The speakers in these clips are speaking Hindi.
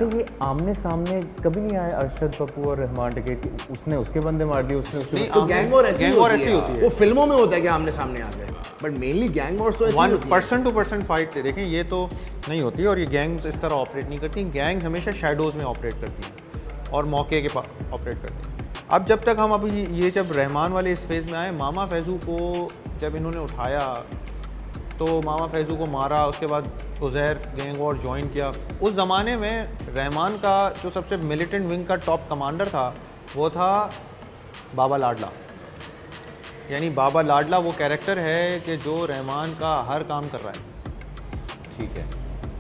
अच्छा, ये आमने सामने कभी नहीं आए अरशद पप्पू और रहमान टिकैत, उसने उसके बंदे मार दिए, उसने उसके तो गैंग वॉर ऐसी होती है। वो फिल्मों में होता है कि आमने सामने आ गए, बट मेनली गैंग वॉर तो ऐसी होती है। पर्सन टू पर्सन फाइट थे, देखें ये तो नहीं होती, और ये गैंग्स इस तरह ऑपरेट नहीं करती। गैंग्स हमेशा शैडोज़ में ऑपरेट करती हैं और मौके के पास ऑपरेट करती हैं। अब जब तक हम अभी ये जब रहमान वाले इस फेज़ में आए, मामा फैज़ू को जब इन्होंने उठाया तो मामा फैज़ू को मारा, उसके बाद उज़ैर गैंग वॉर ज्वाइन किया। उस ज़माने में रहमान का जो सबसे मिलिटेंट विंग का टॉप कमांडर था वो था बाबा लाडला। यानी बाबा लाडला वो कैरेक्टर है कि जो रहमान का हर काम कर रहा है। ठीक है।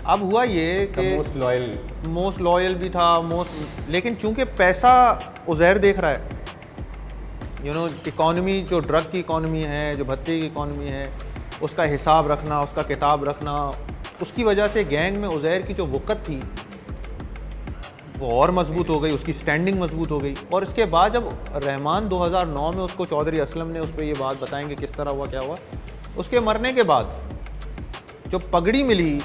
अब हुआ ये कि मोस्ट लॉयल भी था, लेकिन चूंकि पैसा उज़ैर देख रहा है, इकॉनमी जो ड्रग की इकॉनमी है, जो भत्ते की इकॉनमी है, उसका हिसाब रखना, उसका किताब रखना, उसकी वजह से गैंग में उज़ैर की जो वक़्त थी वो और मजबूत हो गई, उसकी स्टैंडिंग मजबूत हो गई। और इसके बाद जब रहमान 2009 में उसको चौधरी असलम ने उस पर ये बात बताएंगे किस तरह हुआ क्या हुआ, उसके मरने के बाद जो पगड़ी मिली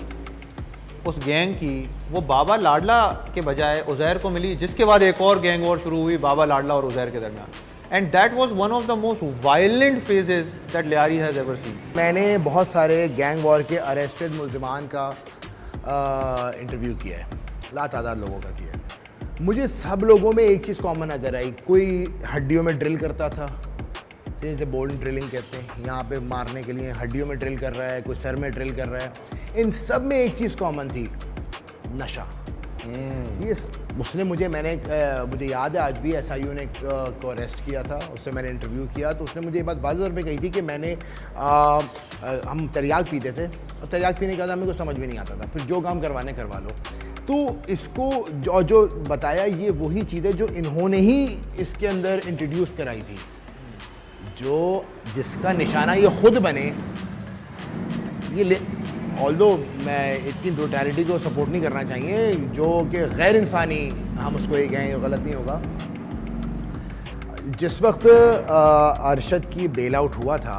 उस गैंग की वो बाबा लाडला के बजाय उज़ैर को मिली, जिसके बाद एक और गैंग वॉर शुरू हुई बाबा लाडला और उज़ैर के दरमियान। And that was one of the most violent phases that Lyari has ever seen. मैंने बहुत सारे गैंग वॉर के अरेस्टेड मुल्ज़िमान का इंटरव्यू किया है, लातादाद लोगों का किया है। मुझे सब लोगों में एक चीज़ कॉमन नज़र आई, कोई हड्डियों में ड्रिल करता था, जैसे बोल्ड ड्रिलिंग कहते हैं, यहाँ पे मारने के लिए हड्डियों में ड्रिल कर रहा है, कोई सर में ड्रिल कर रहा है। इन सब में एक चीज़ कॉमन थी, नशा। ये उसने मुझे याद है आज भी SIU ने को अरेस्ट किया था, उससे मैंने इंटरव्यू किया तो उसने मुझे ये बात वाज़ेह तौर पे कही थी कि मैंने हम तरियाक पीते थे और तरियाक पीने के बाद हमें कुछ समझ में नहीं आता था, फिर जो काम करवाने करवा लो। तो इसको जो बताया ये वही चीज़ है जो इन्होंने ही इसके अंदर इंट्रोड्यूस कराई थी, जो जिसका निशाना ये खुद बने। ये ऑल्दो मैं इतनी ब्रूटैलिटी को सपोर्ट नहीं करना चाहिए, जो कि गैर इंसानी हम उसको ये कहें, गलत नहीं होगा। जिस वक्त अरशद की बेल आउट हुआ था,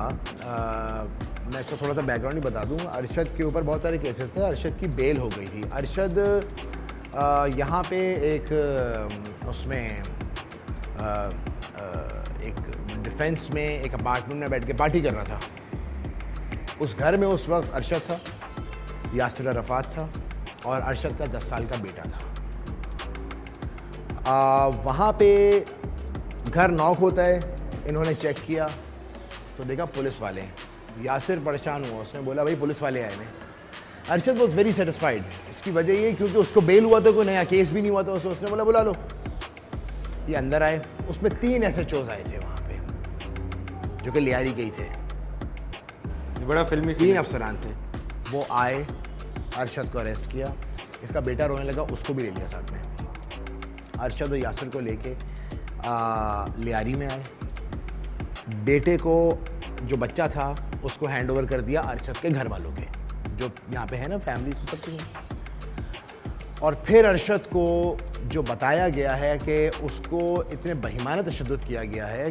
मैं इसका थोड़ा सा बैकग्राउंड ही बता दूँ। अरशद के ऊपर बहुत सारे केसेस थे, अरशद की बेल हो गई थी। अरशद यहाँ पे एक उसमें एक डिफेंस में एक अपार्टमेंट में बैठ के पार्टी कर रहा था। उस घर में उस वक्त अरशद था, यासिर अरफात था और अरशद का 10 साल का बेटा था। वहाँ पे घर नॉक होता है, इन्होंने चेक किया तो देखा पुलिस वाले हैं। यासिर परेशान हुआ, उसने बोला भाई पुलिस वाले आए हैं। Arshad was very satisfied. इसकी वजह ये क्योंकि उसको बेल हुआ था, कोई नया केस भी नहीं हुआ था, उसने बोला बुला लो। ये अंदर आए, उसमें 3 SHOs आए थे वहाँ पे जो कि लियारी के ही थे, बड़ा फिल्मी 3 अफसरान थे। वो आए, अरशद को अरेस्ट किया, इसका बेटा रोने लगा, उसको भी ले लिया साथ में। अरशद और यासिर को लेके लियारी में आए। बेटे को जो बच्चा था उसको हैंड ओवर कर दिया अरशद के घर वालों के, जो यहाँ पे है ना फैमिली सब कुछ। और फिर अरशद को जो बताया गया है कि उसको इतने बहिमाना तशद्दुद किया गया है